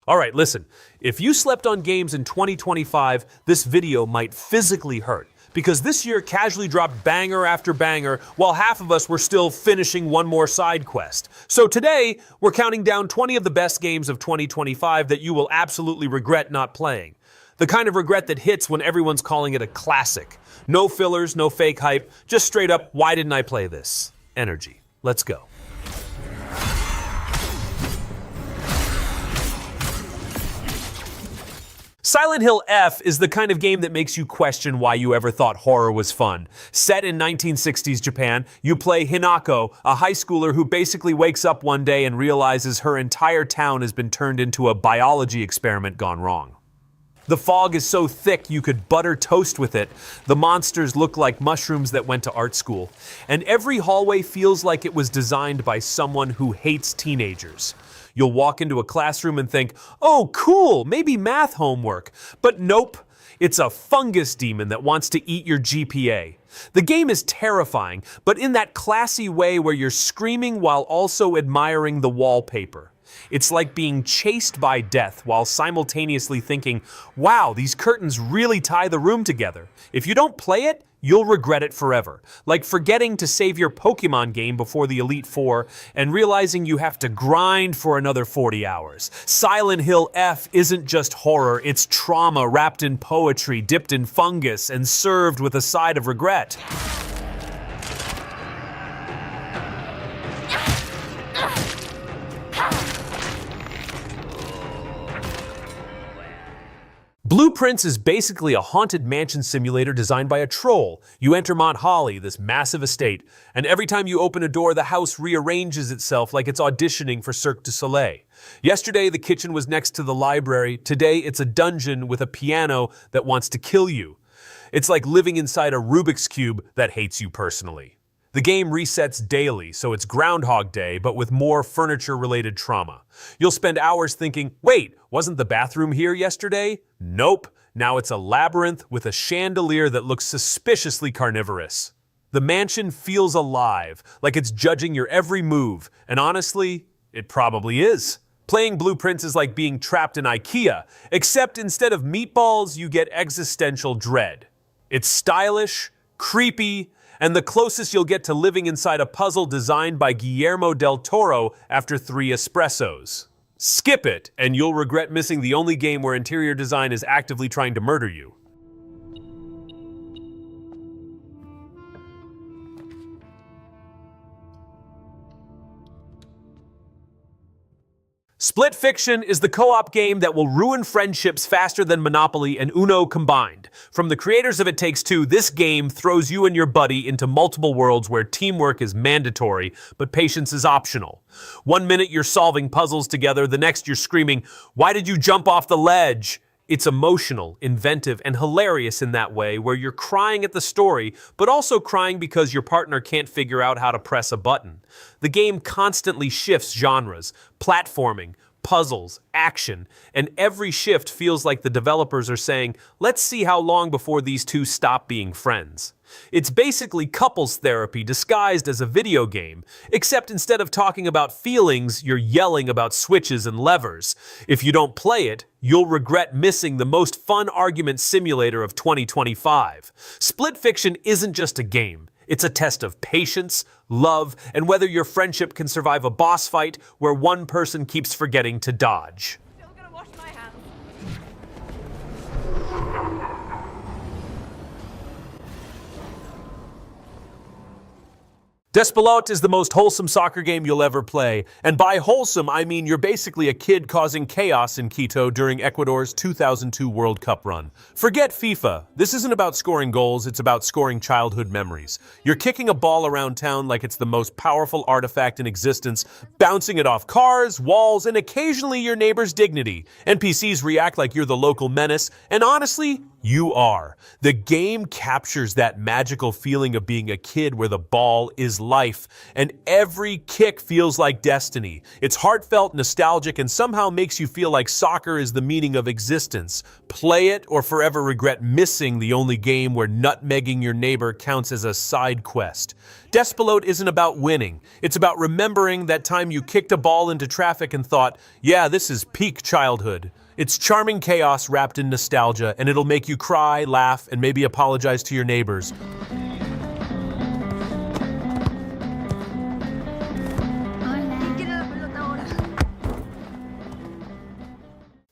All right, listen. If you slept on games in 2025, this video might physically hurt. Because this year casually dropped banger after banger, while half of us were still finishing one more side quest. So today, we're counting down 20 of the best games of 2025 that you will absolutely regret not playing. The kind of regret that hits when everyone's calling it a classic. No fillers, no fake hype, just straight up, why didn't I play this? Energy. Let's go. Silent Hill F is the kind of game that makes you question why you ever thought horror was fun. Set in 1960s Japan, you play Hinako, a high schooler who basically wakes up one day and realizes her entire town has been turned into a biology experiment gone wrong. The fog is so thick you could butter toast with it. The monsters look like mushrooms that went to art school. And every hallway feels like it was designed by someone who hates teenagers. You'll walk into a classroom and think, oh cool, maybe math homework. But nope, it's a fungus demon that wants to eat your GPA. The game is terrifying, but in that classy way where you're screaming while also admiring the wallpaper. It's like being chased by death while simultaneously thinking, wow, these curtains really tie the room together. If you don't play it, you'll regret it forever. Like forgetting to save your Pokemon game before the Elite Four and realizing you have to grind for another 40 hours. Silent Hill F isn't just horror, it's trauma wrapped in poetry, dipped in fungus, and served with a side of regret. Blueprints is basically a haunted mansion simulator designed by a troll. You enter Mount Holly, this massive estate, and every time you open a door, the house rearranges itself like it's auditioning for Cirque du Soleil. Yesterday, the kitchen was next to the library. Today, it's a dungeon with a piano that wants to kill you. It's like living inside a Rubik's Cube that hates you personally. The game resets daily, so it's Groundhog Day, but with more furniture-related trauma. You'll spend hours thinking, wait, wasn't the bathroom here yesterday? Nope, now it's a labyrinth with a chandelier that looks suspiciously carnivorous. The mansion feels alive, like it's judging your every move, and honestly, it probably is. Playing Blueprints is like being trapped in IKEA, except instead of meatballs, you get existential dread. It's stylish, creepy, and the closest you'll get to living inside a puzzle designed by Guillermo del Toro after 3 espressos. Skip it, and you'll regret missing the only game where interior design is actively trying to murder you. Split Fiction is the co-op game that will ruin friendships faster than Monopoly and Uno combined. From the creators of It Takes Two, this game throws you and your buddy into multiple worlds where teamwork is mandatory, but patience is optional. One minute you're solving puzzles together, the next you're screaming, "Why did you jump off the ledge?" It's emotional, inventive, and hilarious in that way, where you're crying at the story, but also crying because your partner can't figure out how to press a button. The game constantly shifts genres, platforming, puzzles, action, and every shift feels like the developers are saying, let's see how long before these two stop being friends. It's basically couples therapy disguised as a video game, except instead of talking about feelings, you're yelling about switches and levers. If you don't play it, you'll regret missing the most fun argument simulator of 2025. Split Fiction isn't just a game. It's a test of patience, love, and whether your friendship can survive a boss fight where one person keeps forgetting to dodge. Still gonna wash my hands. Despelot is the most wholesome soccer game you'll ever play. And by wholesome, I mean you're basically a kid causing chaos in Quito during Ecuador's 2002 World Cup run. Forget FIFA. This isn't about scoring goals, it's about scoring childhood memories. You're kicking a ball around town like it's the most powerful artifact in existence, bouncing it off cars, walls, and occasionally your neighbor's dignity. NPCs react like you're the local menace, and honestly, You are. The game captures that magical feeling of being a kid where the ball is life, and every kick feels like destiny. It's heartfelt, nostalgic, and somehow makes you feel like soccer is the meaning of existence. Play it or forever regret missing the only game where nutmegging your neighbor counts as a side quest. Despelot isn't about winning. It's about remembering that time you kicked a ball into traffic and thought, yeah, this is peak childhood. It's charming chaos wrapped in nostalgia, and it'll make you cry, laugh, and maybe apologize to your neighbors.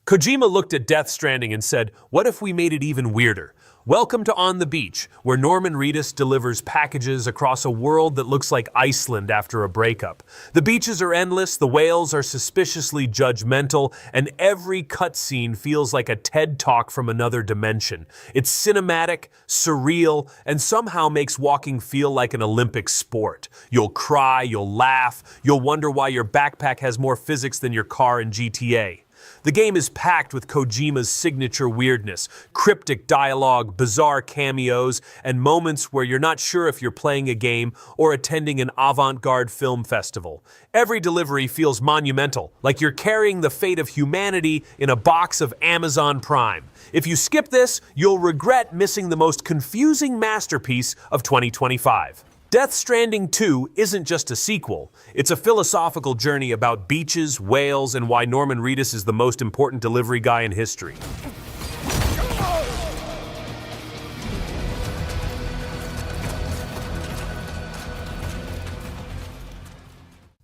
Kojima looked at Death Stranding and said, what if we made it even weirder? Welcome to On the Beach, where Norman Reedus delivers packages across a world that looks like Iceland after a breakup. The beaches are endless, the whales are suspiciously judgmental, and every cutscene feels like a TED Talk from another dimension. It's cinematic, surreal, and somehow makes walking feel like an Olympic sport. You'll cry, you'll laugh, you'll wonder why your backpack has more physics than your car in GTA. The game is packed with Kojima's signature weirdness, cryptic dialogue, bizarre cameos, and moments where you're not sure if you're playing a game or attending an avant-garde film festival. Every delivery feels monumental, like you're carrying the fate of humanity in a box of Amazon Prime. If you skip this, you'll regret missing the most confusing masterpiece of 2025. Death Stranding 2 isn't just a sequel. It's a philosophical journey about beaches, whales, and why Norman Reedus is the most important delivery guy in history.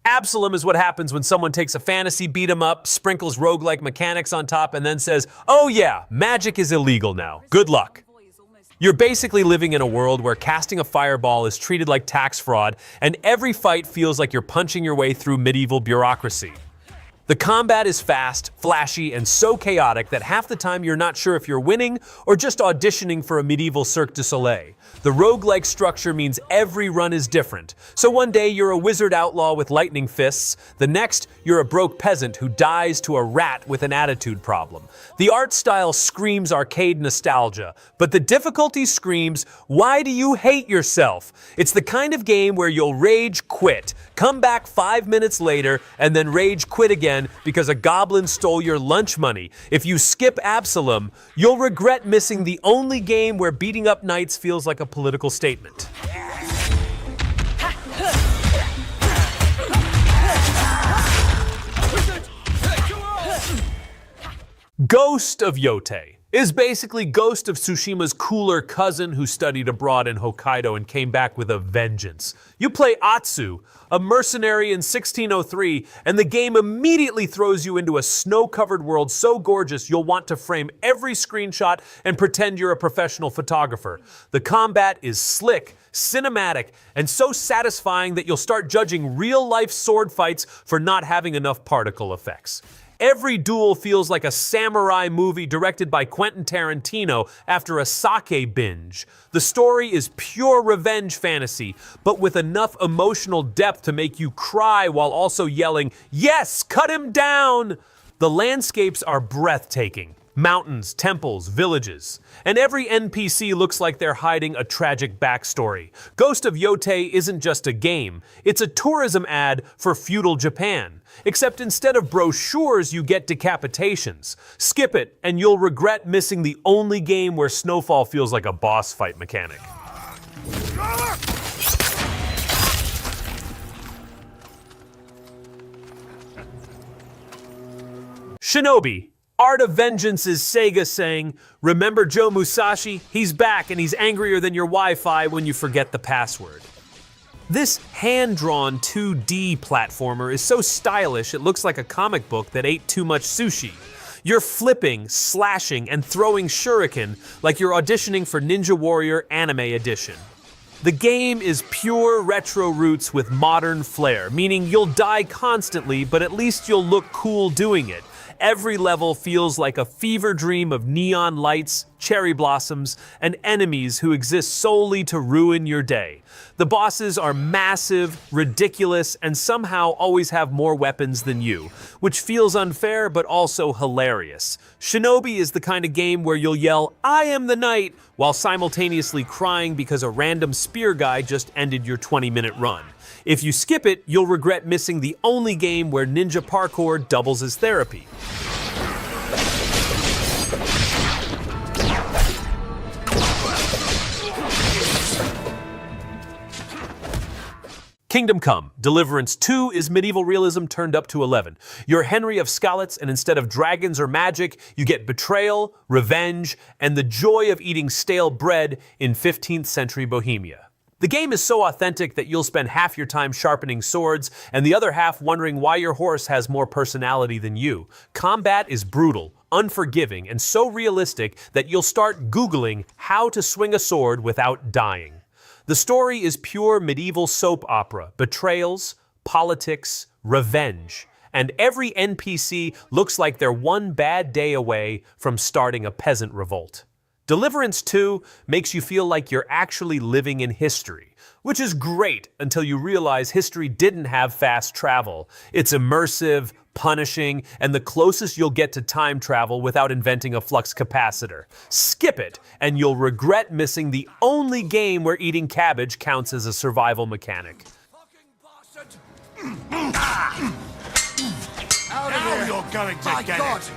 Absalom is what happens when someone takes a fantasy beat 'em up, sprinkles roguelike mechanics on top, and then says, oh yeah, magic is illegal now. Good luck. You're basically living in a world where casting a fireball is treated like tax fraud, and every fight feels like you're punching your way through medieval bureaucracy. The combat is fast, flashy, and so chaotic that half the time you're not sure if you're winning or just auditioning for a medieval Cirque du Soleil. The roguelike structure means every run is different. So one day you're a wizard outlaw with lightning fists, the next you're a broke peasant who dies to a rat with an attitude problem. The art style screams arcade nostalgia, but the difficulty screams, why do you hate yourself? It's the kind of game where you'll rage quit, come back 5 minutes later, and then rage quit again because a goblin stole your lunch money. If you skip Absalom, you'll regret missing the only game where beating up knights feels like a political statement. Ghost of Yotei is basically Ghost of Tsushima's cooler cousin who studied abroad in Hokkaido and came back with a vengeance. You play Atsu, a mercenary in 1603, and the game immediately throws you into a snow-covered world so gorgeous you'll want to frame every screenshot and pretend you're a professional photographer. The combat is slick, cinematic, and so satisfying that you'll start judging real-life sword fights for not having enough particle effects. Every duel feels like a samurai movie directed by Quentin Tarantino after a sake binge. The story is pure revenge fantasy, but with enough emotional depth to make you cry while also yelling, "Yes, cut him down!" The landscapes are breathtaking. Mountains, temples, villages. And every NPC looks like they're hiding a tragic backstory. Ghost of Yotei isn't just a game, it's a tourism ad for feudal Japan. Except instead of brochures, you get decapitations. Skip it, and you'll regret missing the only game where snowfall feels like a boss fight mechanic. Shinobi. Art of Vengeance is Sega saying, remember Joe Musashi? He's back and he's angrier than your Wi-Fi when you forget the password. This hand-drawn 2D platformer is so stylish it looks like a comic book that ate too much sushi. You're flipping, slashing, and throwing shuriken like you're auditioning for Ninja Warrior Anime Edition. The game is pure retro roots with modern flair, meaning you'll die constantly, but at least you'll look cool doing it. Every level feels like a fever dream of neon lights, cherry blossoms, and enemies who exist solely to ruin your day. The bosses are massive, ridiculous, and somehow always have more weapons than you, which feels unfair but also hilarious. Shinobi is the kind of game where you'll yell, "I am the knight," while simultaneously crying because a random spear guy just ended your 20-minute run. If you skip it, you'll regret missing the only game where ninja parkour doubles as therapy. Kingdom Come: Deliverance 2 is medieval realism turned up to 11. You're Henry of Skalitz, and instead of dragons or magic, you get betrayal, revenge, and the joy of eating stale bread in 15th century Bohemia. The game is so authentic that you'll spend half your time sharpening swords and the other half wondering why your horse has more personality than you. Combat is brutal, unforgiving, and so realistic that you'll start Googling how to swing a sword without dying. The story is pure medieval soap opera, betrayals, politics, revenge, and every NPC looks like they're one bad day away from starting a peasant revolt. Deliverance 2 makes you feel like you're actually living in history, which is great until you realize history didn't have fast travel. It's immersive, punishing, and the closest you'll get to time travel without inventing a flux capacitor. Skip it, and you'll regret missing the only game where eating cabbage counts as a survival mechanic. Now you're going to get it.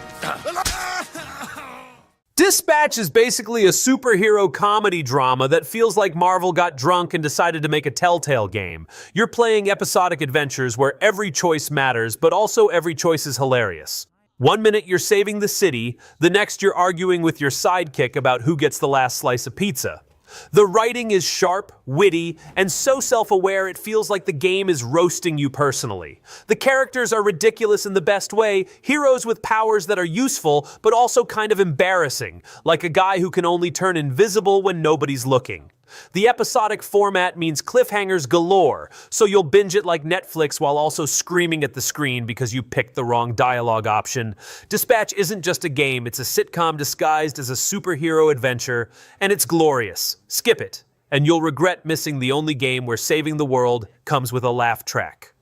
Dispatch is basically a superhero comedy drama that feels like Marvel got drunk and decided to make a Telltale game. You're playing episodic adventures where every choice matters, but also every choice is hilarious. One minute you're saving the city, the next you're arguing with your sidekick about who gets the last slice of pizza. The writing is sharp, witty, and so self-aware it feels like the game is roasting you personally. The characters are ridiculous in the best way, heroes with powers that are useful, but also kind of embarrassing, like a guy who can only turn invisible when nobody's looking. The episodic format means cliffhangers galore, so you'll binge it like Netflix while also screaming at the screen because you picked the wrong dialogue option. Dispatch isn't just a game, it's a sitcom disguised as a superhero adventure, and it's glorious. Skip it, and you'll regret missing the only game where saving the world comes with a laugh track.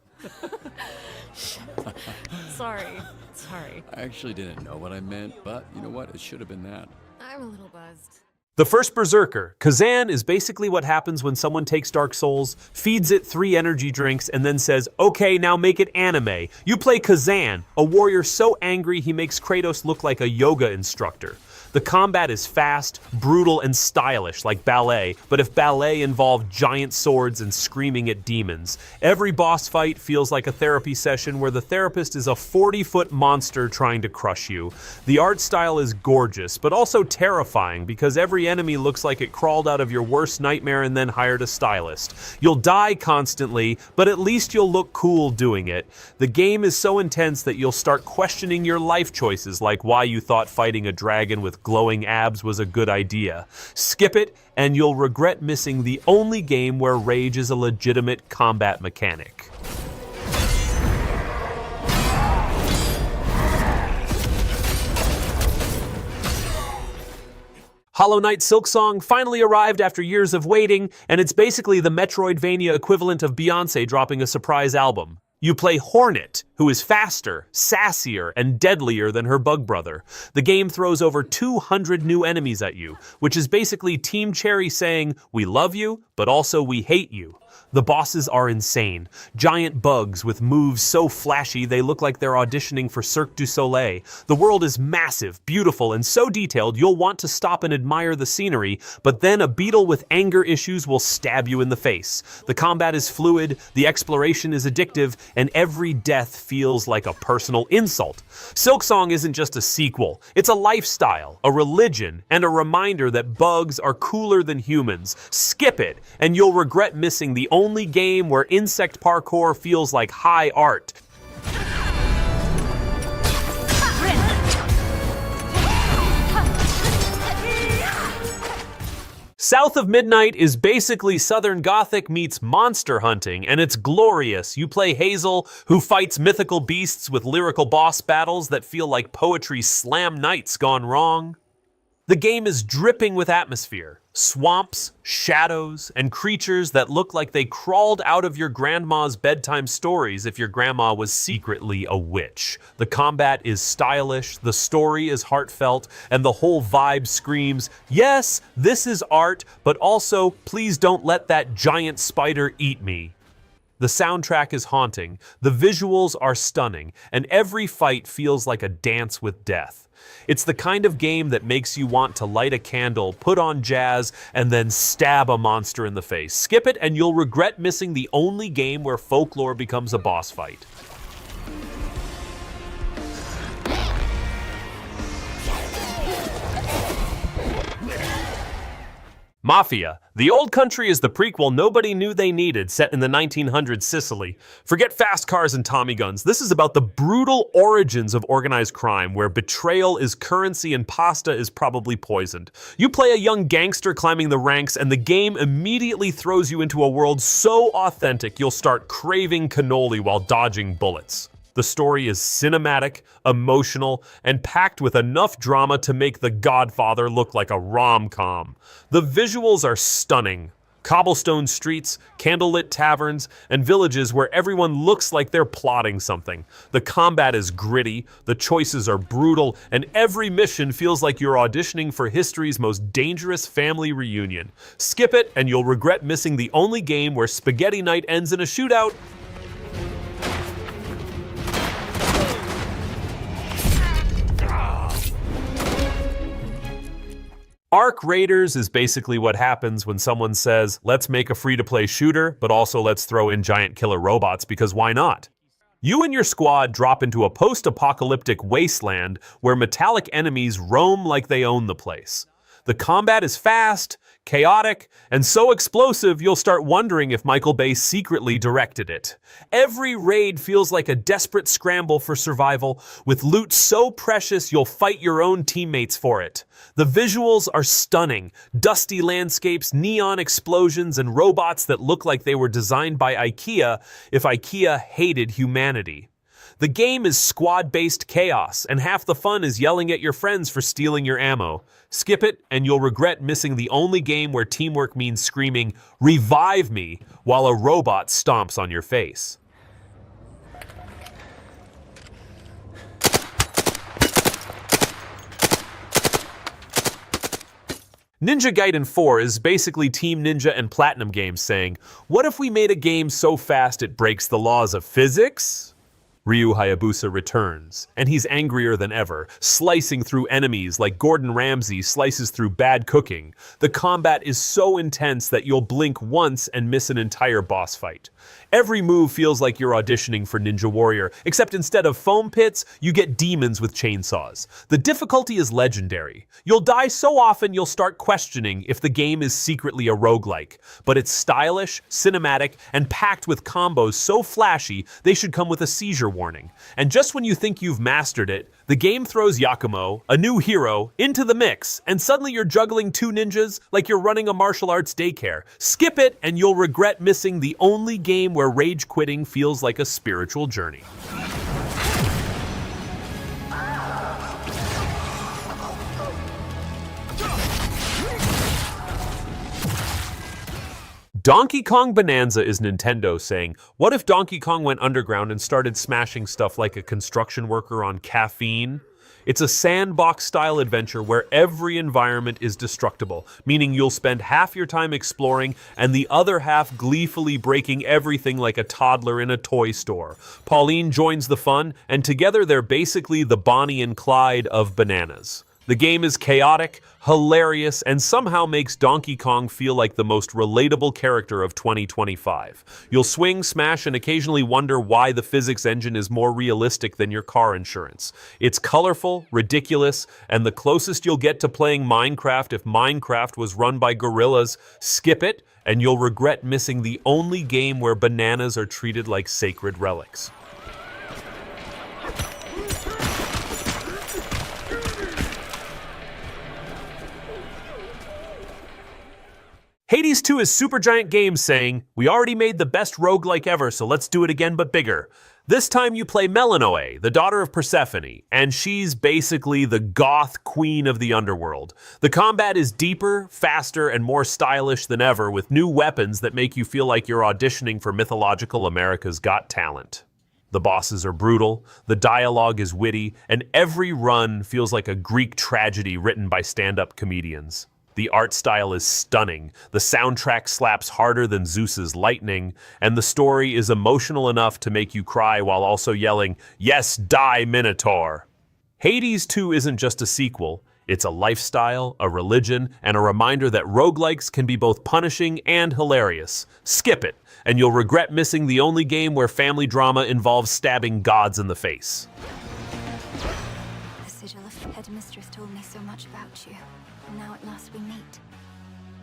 Sorry. I actually didn't know what I meant, but you know what? It should have been that. I'm a little buzzed. The first Berserker, Kazan, is basically what happens when someone takes Dark Souls, feeds it 3 energy drinks, and then says, "Okay, now make it anime." You play Kazan, a warrior so angry he makes Kratos look like a yoga instructor. The combat is fast, brutal, and stylish, like ballet, but if ballet involved giant swords and screaming at demons. Every boss fight feels like a therapy session where the therapist is a 40-foot monster trying to crush you. The art style is gorgeous, but also terrifying because every enemy looks like it crawled out of your worst nightmare and then hired a stylist. You'll die constantly, but at least you'll look cool doing it. The game is so intense that you'll start questioning your life choices, like why you thought fighting a dragon with glowing abs was a good idea. Skip it, and you'll regret missing the only game where rage is a legitimate combat mechanic. Hollow Knight Silksong finally arrived after years of waiting, and it's basically the Metroidvania equivalent of Beyoncé dropping a surprise album. You play Hornet, who is faster, sassier, and deadlier than her bug brother. The game throws over 200 new enemies at you, which is basically Team Cherry saying, "We love you, but also we hate you." The bosses are insane. Giant bugs with moves so flashy they look like they're auditioning for Cirque du Soleil. The world is massive, beautiful, and so detailed you'll want to stop and admire the scenery, but then a beetle with anger issues will stab you in the face. The combat is fluid, the exploration is addictive, and every death feels like a personal insult. Silksong isn't just a sequel, it's a lifestyle, a religion, and a reminder that bugs are cooler than humans. Skip it, and you'll regret missing the only game where insect parkour feels like high art. South of Midnight is basically Southern Gothic meets monster hunting, and it's glorious. You play Hazel, who fights mythical beasts with lyrical boss battles that feel like poetry slam nights gone wrong. The game is dripping with atmosphere, swamps, shadows, and creatures that look like they crawled out of your grandma's bedtime stories if your grandma was secretly a witch. The combat is stylish, the story is heartfelt, and the whole vibe screams, yes, this is art, but also, please don't let that giant spider eat me. The soundtrack is haunting, the visuals are stunning, and every fight feels like a dance with death. It's the kind of game that makes you want to light a candle, put on jazz, and then stab a monster in the face. Skip it and you'll regret missing the only game where folklore becomes a boss fight. Mafia. The Old Country is the prequel nobody knew they needed, set in the 1900s Sicily. Forget fast cars and Tommy guns. This is about the brutal origins of organized crime, where betrayal is currency and pasta is probably poisoned. You play a young gangster climbing the ranks, and the game immediately throws you into a world so authentic you'll start craving cannoli while dodging bullets. The story is cinematic, emotional, and packed with enough drama to make The Godfather look like a rom-com. The visuals are stunning. Cobblestone streets, candlelit taverns, and villages where everyone looks like they're plotting something. The combat is gritty, the choices are brutal, and every mission feels like you're auditioning for history's most dangerous family reunion. Skip it, and you'll regret missing the only game where spaghetti night ends in a shootout. Arc Raiders is basically what happens when someone says, let's make a free-to-play shooter, but also let's throw in giant killer robots, because why not? You and your squad drop into a post-apocalyptic wasteland where metallic enemies roam like they own the place. The combat is fast, chaotic, and so explosive you'll start wondering if Michael Bay secretly directed it. Every raid feels like a desperate scramble for survival, with loot so precious you'll fight your own teammates for it. The visuals are stunning. Dusty landscapes, neon explosions, and robots that look like they were designed by IKEA if IKEA hated humanity. The game is squad-based chaos, and half the fun is yelling at your friends for stealing your ammo. Skip it, and you'll regret missing the only game where teamwork means screaming, "Revive me," while a robot stomps on your face. Ninja Gaiden 4 is basically Team Ninja and Platinum Games saying, what if we made a game so fast it breaks the laws of physics? Ryu Hayabusa returns, and he's angrier than ever, slicing through enemies like Gordon Ramsay slices through bad cooking. The combat is so intense that you'll blink once and miss an entire boss fight. Every move feels like you're auditioning for Ninja Warrior, except instead of foam pits, you get demons with chainsaws. The difficulty is legendary. You'll die so often you'll start questioning if the game is secretly a roguelike. But it's stylish, cinematic, and packed with combos so flashy they should come with a seizure warning. And just when you think you've mastered it, the game throws Yakumo, a new hero, into the mix, and suddenly you're juggling two ninjas like you're running a martial arts daycare. Skip it, and you'll regret missing the only game where rage quitting feels like a spiritual journey. Donkey Kong Bonanza is Nintendo saying, what if Donkey Kong went underground and started smashing stuff like a construction worker on caffeine? It's a sandbox-style adventure where every environment is destructible, meaning you'll spend half your time exploring and the other half gleefully breaking everything like a toddler in a toy store. Pauline joins the fun, and together they're basically the Bonnie and Clyde of bananas. The game is chaotic, hilarious, and somehow makes Donkey Kong feel like the most relatable character of 2025. You'll swing, smash, and occasionally wonder why the physics engine is more realistic than your car insurance. It's colorful, ridiculous, and the closest you'll get to playing Minecraft if Minecraft was run by gorillas. Skip it, and you'll regret missing the only game where bananas are treated like sacred relics. Hades 2 is Supergiant Games saying, "We already made the best roguelike ever, so let's do it again but bigger." This time you play Melinoe, the daughter of Persephone, and she's basically the goth queen of the underworld. The combat is deeper, faster, and more stylish than ever, with new weapons that make you feel like you're auditioning for mythological America's Got Talent. The bosses are brutal, the dialogue is witty, and every run feels like a Greek tragedy written by stand-up comedians. The art style is stunning, the soundtrack slaps harder than Zeus's lightning, and the story is emotional enough to make you cry while also yelling, "Yes, die, Minotaur!" Hades 2 isn't just a sequel, it's a lifestyle, a religion, and a reminder that roguelikes can be both punishing and hilarious. Skip it, and you'll regret missing the only game where family drama involves stabbing gods in the face. The sigil of Headmistress told me so much about you. And now at last we meet.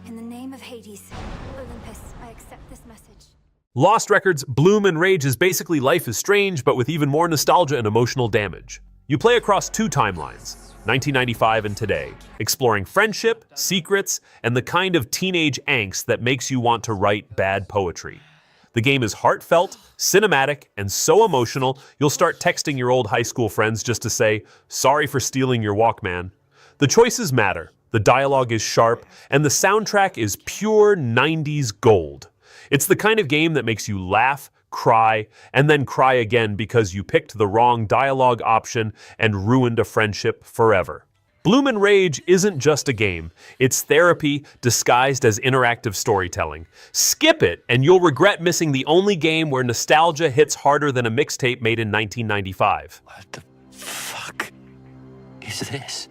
In the name of Hades, Olympus, I accept this message. Lost Records' Bloom and Rage is basically Life is Strange, but with even more nostalgia and emotional damage. You play across two timelines, 1995 and today, exploring friendship, secrets, and the kind of teenage angst that makes you want to write bad poetry. The game is heartfelt, cinematic, and so emotional, you'll start texting your old high school friends just to say, "Sorry for stealing your Walkman." The choices matter. The dialogue is sharp, and the soundtrack is pure 90s gold. It's the kind of game that makes you laugh, cry, and then cry again because you picked the wrong dialogue option and ruined a friendship forever. Bloom and Rage isn't just a game, it's therapy disguised as interactive storytelling. Skip it, and you'll regret missing the only game where nostalgia hits harder than a mixtape made in 1995. What the fuck is this?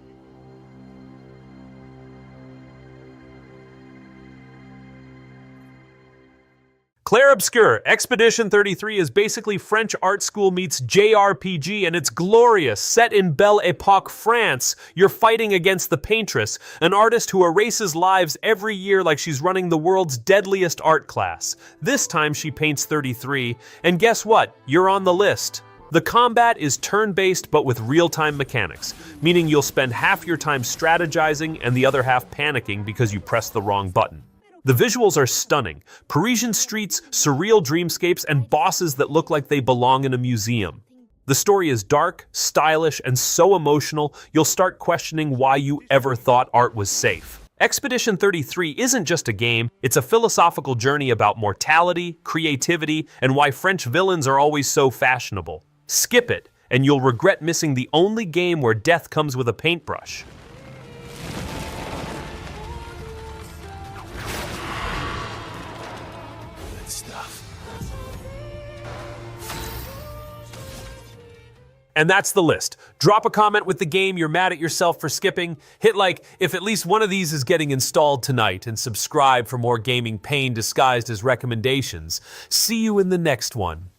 Clair Obscur, Expedition 33 is basically French art school meets JRPG, and it's glorious. Set in Belle Epoque, France, you're fighting against the Paintress, an artist who erases lives every year like she's running the world's deadliest art class. This time she paints 33, and guess what? You're on the list. The combat is turn-based but with real-time mechanics, meaning you'll spend half your time strategizing and the other half panicking because you pressed the wrong button. The visuals are stunning. Parisian streets, surreal dreamscapes, and bosses that look like they belong in a museum. The story is dark, stylish, and so emotional, you'll start questioning why you ever thought art was safe. Expedition 33 isn't just a game, it's a philosophical journey about mortality, creativity, and why French villains are always so fashionable. Skip it, and you'll regret missing the only game where death comes with a paintbrush. And that's the list. Drop a comment with the game you're mad at yourself for skipping, hit like if at least one of these is getting installed tonight, and subscribe for more gaming pain disguised as recommendations. See you in the next one.